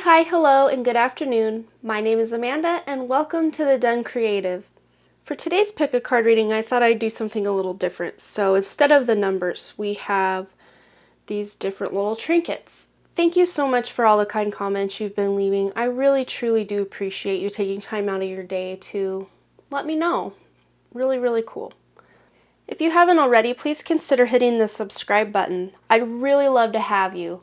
Hi, hello, and good afternoon. My name is Amanda, and welcome to the Done Creative. For today's pick a card reading, I thought I'd do something a little different. So instead of the numbers, we have these different little trinkets. Thank you so much for all the kind comments you've been leaving. I really, truly do appreciate you taking time out of your day to let me know. Really, really cool. If you haven't already, please consider hitting the subscribe button. I'd really love to have you.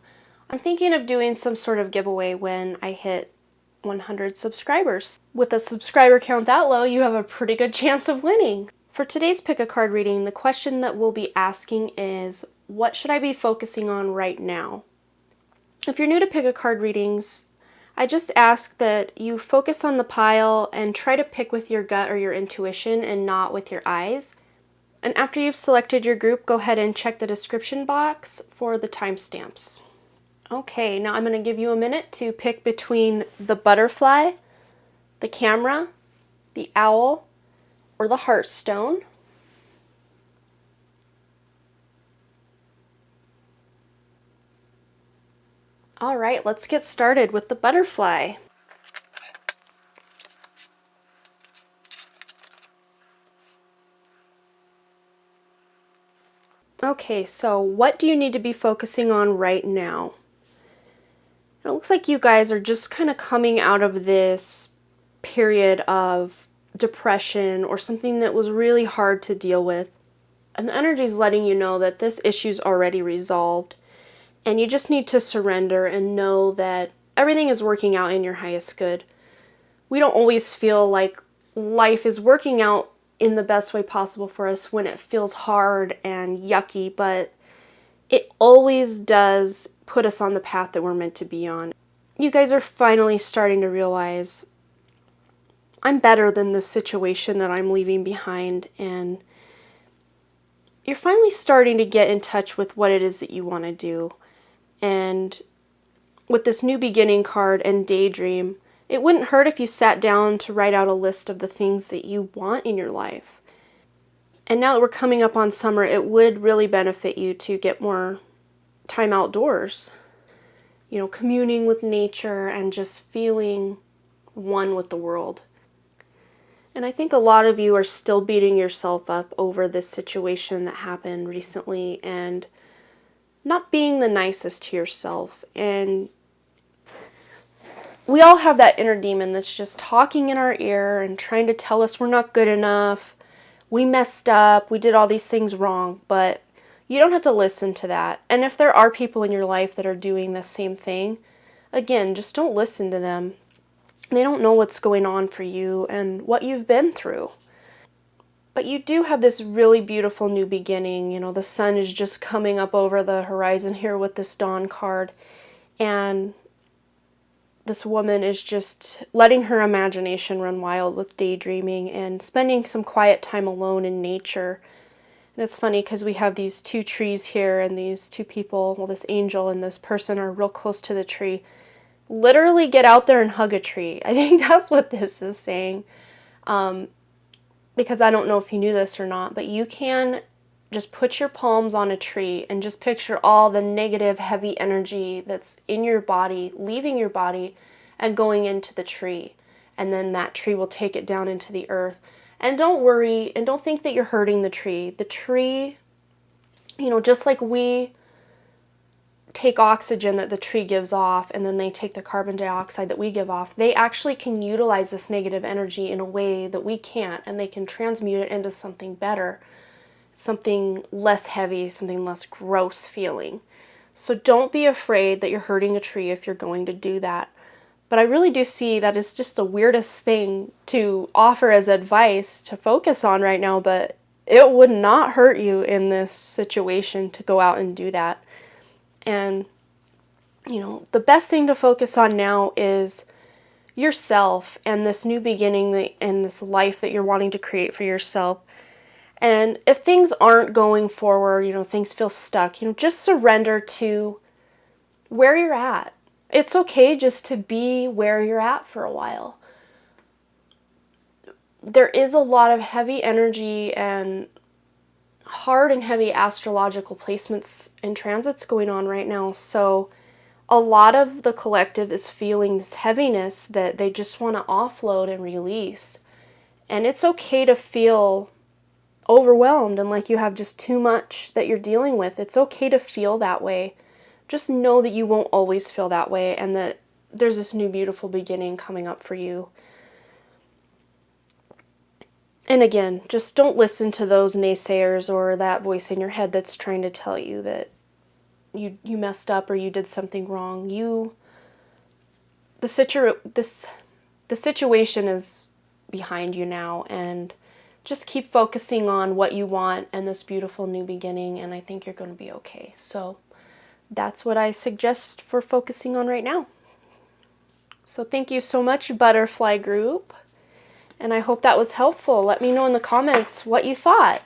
I'm thinking of doing some sort of giveaway when I hit 100 subscribers. With a subscriber count that low, you have a pretty good chance of winning. For today's pick a card reading, the question that we'll be asking is, what should I be focusing on right now? If you're new to pick a card readings, I just ask that you focus on the pile and try to pick with your gut or your intuition and not with your eyes. And after you've selected your group, go ahead and check the description box for the timestamps. Okay, now I'm going to give you a minute to pick between the butterfly, the camera, the owl, or the heartstone. All right, let's get started with the butterfly. Okay, so what do you need to be focusing on right now? It looks like you guys are just kind of coming out of this period of depression or something that was really hard to deal with. And the energy is letting you know that this issue's already resolved. And you just need to surrender and know that everything is working out in your highest good. We don't always feel like life is working out in the best way possible for us when it feels hard and yucky, but it always does put us on the path that we're meant to be on. You guys are finally starting to realize I'm better than this situation that I'm leaving behind, and you're finally starting to get in touch with what it is that you want to do. And with this new beginning card and daydream, it wouldn't hurt if you sat down to write out a list of the things that you want in your life. And now that we're coming up on summer, it would really benefit you to get more time outdoors. You know, communing with nature and just feeling one with the world. And I think a lot of you are still beating yourself up over this situation that happened recently and not being the nicest to yourself. And we all have that inner demon that's just talking in our ear and trying to tell us we're not good enough, we messed up, we did all these things wrong, but you don't have to listen to that. And if there are people in your life that are doing the same thing, again, just don't listen to them. They don't know what's going on for you and what you've been through. But you do have this really beautiful new beginning. You know, the sun is just coming up over the horizon here with this dawn card. And this woman is just letting her imagination run wild with daydreaming and spending some quiet time alone in nature. And it's funny because we have these two trees here and these two people, well, this angel and this person are real close to the tree. Literally get out there and hug a tree. I think that's what this is saying. Because I don't know if you knew this or not, but you can just put your palms on a tree and just picture all the negative, heavy energy that's in your body, leaving your body and going into the tree. And then that tree will take it down into the earth. And don't worry and don't think that you're hurting the tree. The tree, you know, just like we take oxygen that the tree gives off and then they take the carbon dioxide that we give off, they actually can utilize this negative energy in a way that we can't, and they can transmute it into something better, something less heavy, something less gross feeling. So don't be afraid that you're hurting a tree if you're going to do that. But I really do see that it's just the weirdest thing to offer as advice to focus on right now, but it would not hurt you in this situation to go out and do that. And, you know, the best thing to focus on now is yourself and this new beginning and this life that you're wanting to create for yourself. And if things aren't going forward, you know, things feel stuck, you know, just surrender to where you're at. It's okay just to be where you're at for a while. There is a lot of heavy energy and hard and heavy astrological placements and transits going on right now. So a lot of the collective is feeling this heaviness that they just want to offload and release. And it's okay to feel overwhelmed and like you have just too much that you're dealing with. It's okay to feel that way. Just know that you won't always feel that way and that there's this new beautiful beginning coming up for you. And again, just don't listen to those naysayers or that voice in your head that's trying to tell you that you messed up or you did something wrong. The situation is behind you now, and just keep focusing on what you want and this beautiful new beginning, and I think you're going to be okay. So that's what I suggest for focusing on right now. So thank you so much, Butterfly Group, and I hope that was helpful. Let me know in the comments what you thought.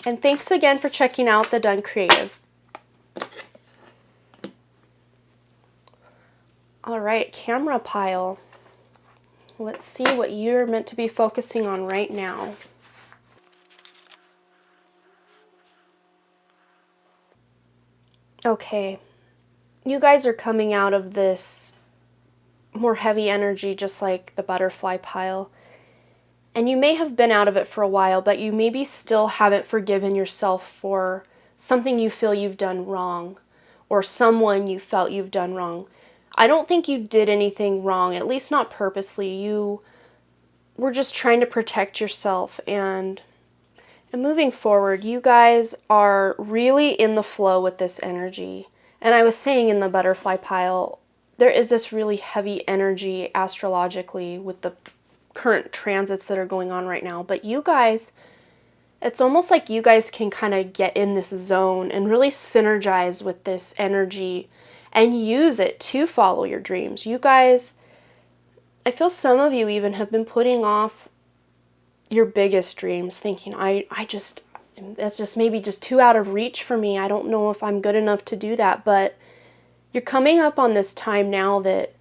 And thanks again for checking out the Done Creative. All right, camera pile. Let's see what you're meant to be focusing on right now. Okay, you guys are coming out of this more heavy energy, just like the butterfly pile. And you may have been out of it for a while, but you maybe still haven't forgiven yourself for something you feel you've done wrong, or someone you felt you've done wrong. I don't think you did anything wrong, at least not purposely. You were just trying to protect yourself. And moving forward, you guys are really in the flow with this energy. And I was saying in the butterfly pile, there is this really heavy energy astrologically with the current transits that are going on right now. But you guys, it's almost like you guys can kind of get in this zone and really synergize with this energy and use it to follow your dreams. You guys, I feel some of you even have been putting off your biggest dreams, thinking, that's just maybe just too out of reach for me. I don't know if I'm good enough to do that. But you're coming up on this time now that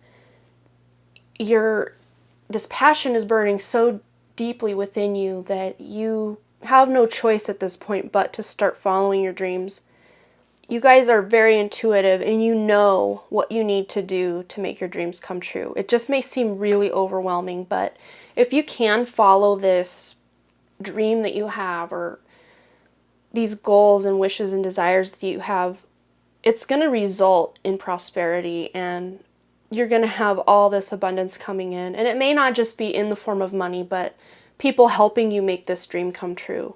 this passion is burning so deeply within you that you have no choice at this point but to start following your dreams. You guys are very intuitive and you know what you need to do to make your dreams come true. It just may seem really overwhelming, but if you can follow this dream that you have or these goals and wishes and desires that you have, it's going to result in prosperity and you're going to have all this abundance coming in. And it may not just be in the form of money, but people helping you make this dream come true.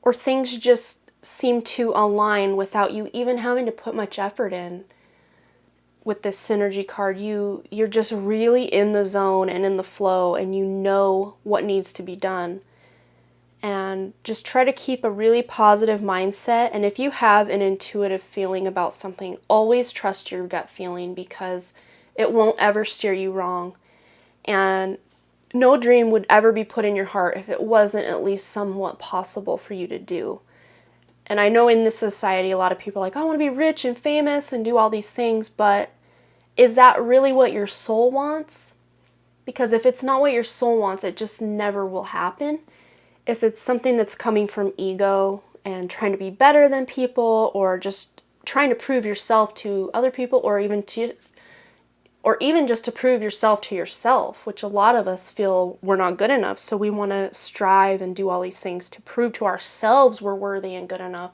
Or things just seem to align without you even having to put much effort in. With this synergy card, you're just really in the zone and in the flow, and you know what needs to be done. And just try to keep a really positive mindset. And if you have an intuitive feeling about something, always trust your gut feeling, because it won't ever steer you wrong. And no dream would ever be put in your heart if it wasn't at least somewhat possible for you to do. And I know in this society, a lot of people are like, I want to be rich and famous and do all these things, but is that really what your soul wants? Because if it's not what your soul wants, it just never will happen. If it's something that's coming from ego and trying to be better than people, or just trying to prove yourself to other people, or even just to prove yourself to yourself, which a lot of us feel we're not good enough. So we want to strive and do all these things to prove to ourselves we're worthy and good enough.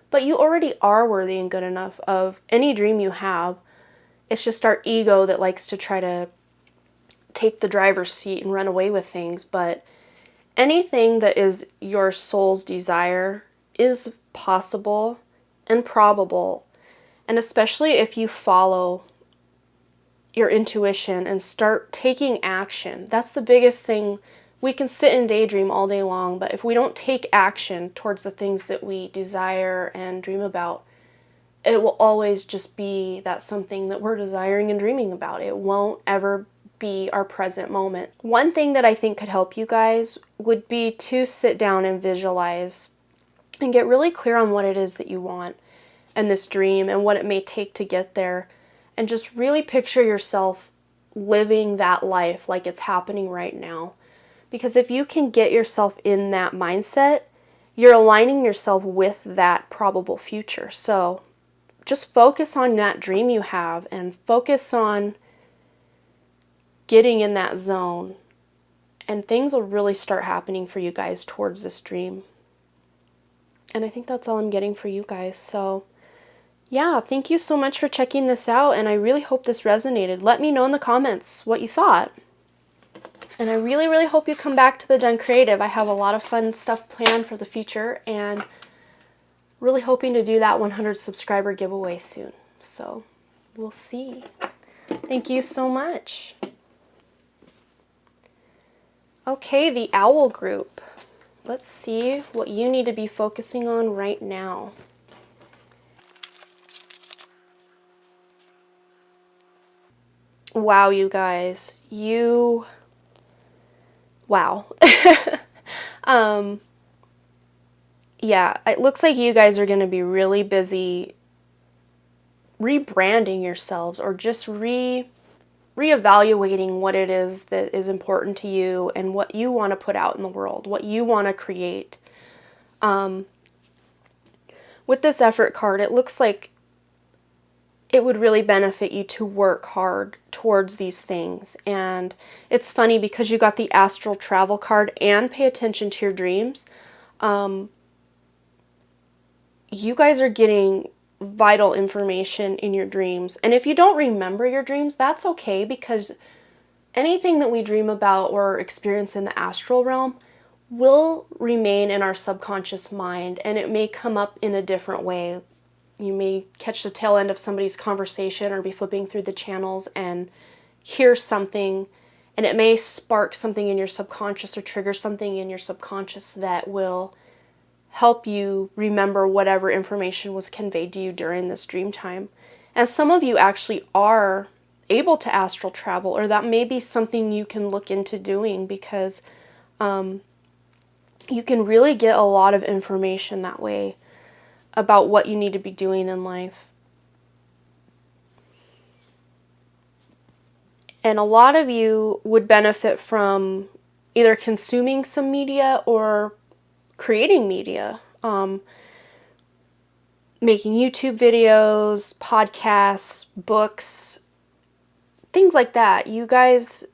But you already are worthy and good enough of any dream you have. It's just our ego that likes to try to take the driver's seat and run away with things. But anything that is your soul's desire is possible and probable. And especially if you follow your intuition and start taking action. That's the biggest thing. We can sit and daydream all day long, but if we don't take action towards the things that we desire and dream about, it will always just be that something that we're desiring and dreaming about. It won't ever be our present moment. One thing that I think could help you guys would be to sit down and visualize and get really clear on what it is that you want and this dream and what it may take to get there. And just really picture yourself living that life like it's happening right now. Because if you can get yourself in that mindset, you're aligning yourself with that probable future. So just focus on that dream you have and focus on getting in that zone. And things will really start happening for you guys towards this dream. And I think that's all I'm getting for you guys. So yeah, thank you so much for checking this out. And I really hope this resonated. Let me know in the comments what you thought. And I really, really hope you come back to the Done Creative. I have a lot of fun stuff planned for the future. And really hoping to do that 100 subscriber giveaway soon. So we'll see. Thank you so much. Okay, the owl group. Let's see what you need to be focusing on right now. Wow, you guys. Wow. Yeah, it looks like you guys are going to be really busy rebranding yourselves or just reevaluating what it is that is important to you and what you want to put out in the world, what you want to create. With this effort card, it looks like it would really benefit you to work hard towards these things. And it's funny because you got the astral travel card and pay attention to your dreams. You guys are getting vital information in your dreams. And if you don't remember your dreams, that's okay, because anything that we dream about or experience in the astral realm will remain in our subconscious mind, and it may come up in a different way. You may catch the tail end of somebody's conversation or be flipping through the channels and hear something, and it may spark something in your subconscious or trigger something in your subconscious that will help you remember whatever information was conveyed to you during this dream time. And some of you actually are able to astral travel, or that may be something you can look into doing, because you can really get a lot of information that way about what you need to be doing in life. And a lot of you would benefit from either consuming some media or creating media, making YouTube videos, podcasts, books, things like that. You guys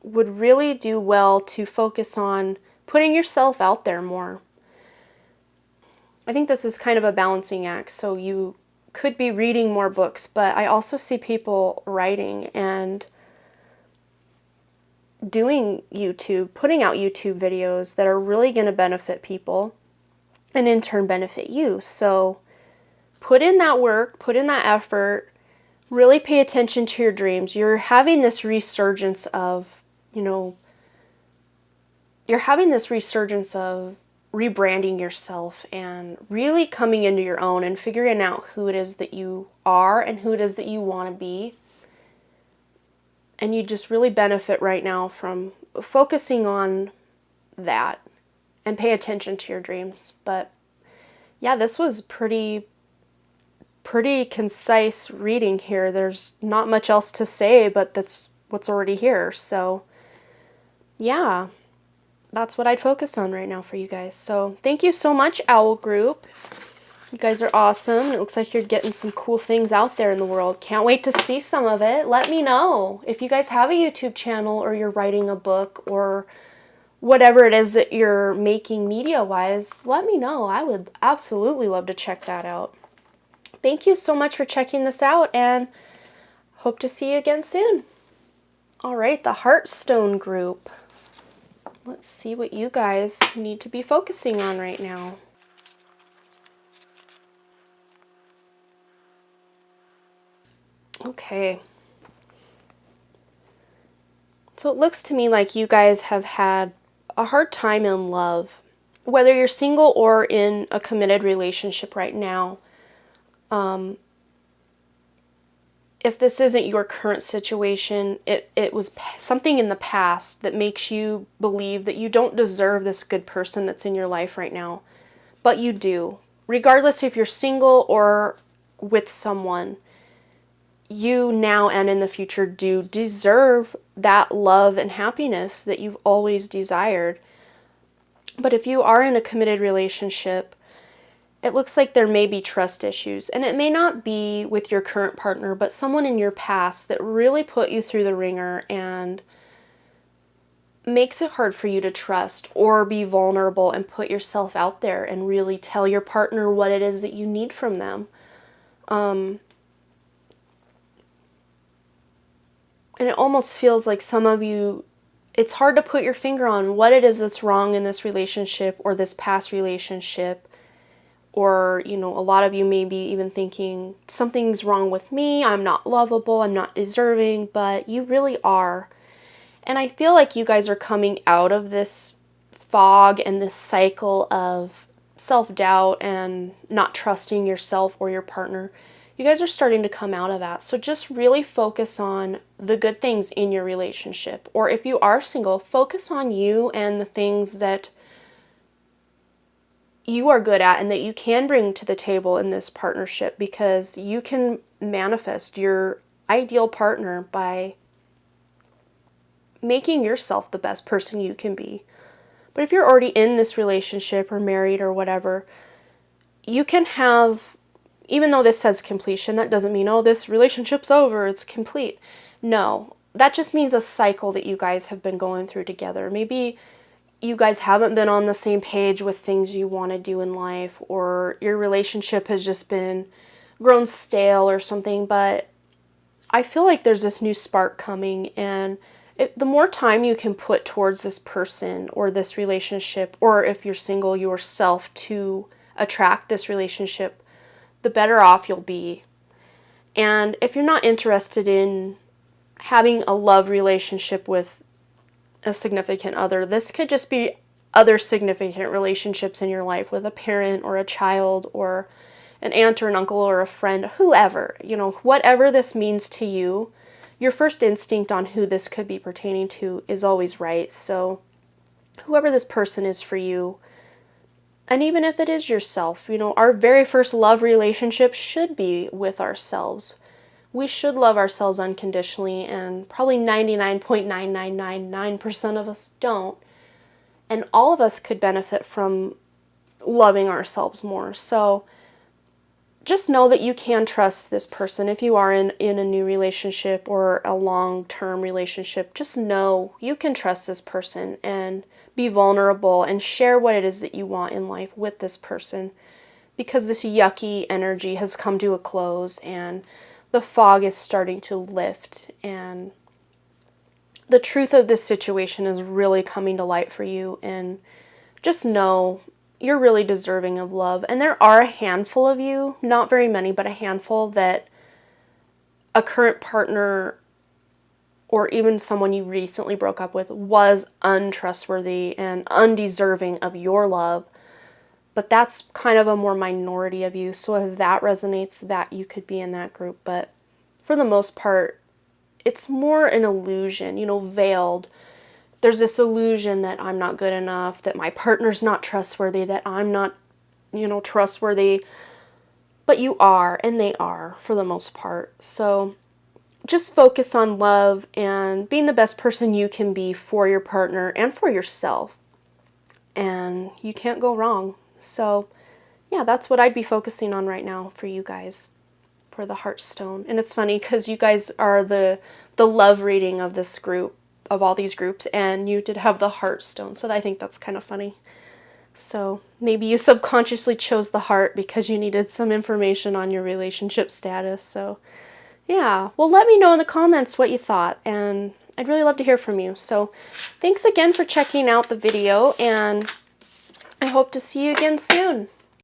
would really do well to focus on putting yourself out there more. I think this is kind of a balancing act, so you could be reading more books, but I also see people writing and doing YouTube, putting out YouTube videos that are really going to benefit people and in turn benefit you. So put in that work, put in that effort, really pay attention to your dreams. You're having this resurgence of, rebranding yourself and really coming into your own and figuring out who it is that you are and who it is that you want to be. And you just really benefit right now from focusing on that and pay attention to your dreams. But yeah, this was pretty concise reading here. There's not much else to say, but that's what's already here. So yeah, that's what I'd focus on right now for you guys. So thank you so much, Owl Group. You guys are awesome. It looks like you're getting some cool things out there in the world. Can't wait to see some of it. Let me know. If you guys have a YouTube channel or you're writing a book or whatever it is that you're making media-wise, let me know. I would absolutely love to check that out. Thank you so much for checking this out, and hope to see you again soon. All right, the Heartstone Group. Let's see what you guys need to be focusing on right now. Okay. So it looks to me like you guys have had a hard time in love, whether you're single or in a committed relationship right now. If this isn't your current situation, it was something in the past that makes you believe that you don't deserve this good person that's in your life right now. But you do. Regardless if you're single or with someone, you now and in the future do deserve that love and happiness that you've always desired. But if you are in a committed relationship it looks like there may be trust issues, and it may not be with your current partner, but someone in your past that really put you through the ringer and makes it hard for you to trust or be vulnerable and put yourself out there and really tell your partner what it is that you need from them. And it almost feels like some of you, it's hard to put your finger on what it is that's wrong in this relationship or this past relationship. Or, a lot of you may be even thinking, something's wrong with me, I'm not lovable, I'm not deserving, but you really are. And I feel like you guys are coming out of this fog and this cycle of self-doubt and not trusting yourself or your partner. You guys are starting to come out of that. So just really focus on the good things in your relationship. Or if you are single, focus on you and the things that you are good at and that you can bring to the table in this partnership, because you can manifest your ideal partner by making yourself the best person you can be. But if you're already in this relationship or married or whatever, you can have, even though this says completion, that doesn't mean, oh, this relationship's over, it's complete. No, that just means a cycle that you guys have been going through together. Maybe you guys haven't been on the same page with things you want to do in life, or your relationship has just been grown stale or something, but I feel like there's this new spark coming, and the more time you can put towards this person or this relationship, or if you're single yourself, to attract this relationship, the better off you'll be. And if you're not interested in having a love relationship with a significant other, this could just be other significant relationships in your life with a parent or a child or an aunt or an uncle or a friend, whoever, whatever this means to you, your first instinct on who this could be pertaining to is always right. So whoever this person is for you, and even if it is yourself, our very first love relationship should be with ourselves. We should love ourselves unconditionally, and probably 99.9999% of us don't. And all of us could benefit from loving ourselves more. So just know that you can trust this person. If you are in a new relationship or a long-term relationship, just know you can trust this person and be vulnerable and share what it is that you want in life with this person, because this yucky energy has come to a close and the fog is starting to lift, and the truth of this situation is really coming to light for you. And just know you're really deserving of love. And there are a handful of you, not very many, but a handful, that a current partner or even someone you recently broke up with was untrustworthy and undeserving of your love. But that's kind of a more minority of you. So if that resonates, that you could be in that group. But for the most part, it's more an illusion, veiled. There's this illusion that I'm not good enough, that my partner's not trustworthy, that I'm not, trustworthy. But you are, and they are, for the most part. So just focus on love and being the best person you can be for your partner and for yourself. And you can't go wrong. So yeah, that's what I'd be focusing on right now for you guys, for the Heartstone. And it's funny because you guys are the love reading of this group, of all these groups, and you did have the Heartstone. So I think that's kind of funny. So maybe you subconsciously chose the heart because you needed some information on your relationship status. So yeah, well, let me know in the comments what you thought, and I'd really love to hear from you. So thanks again for checking out the video, and I hope to see you again soon.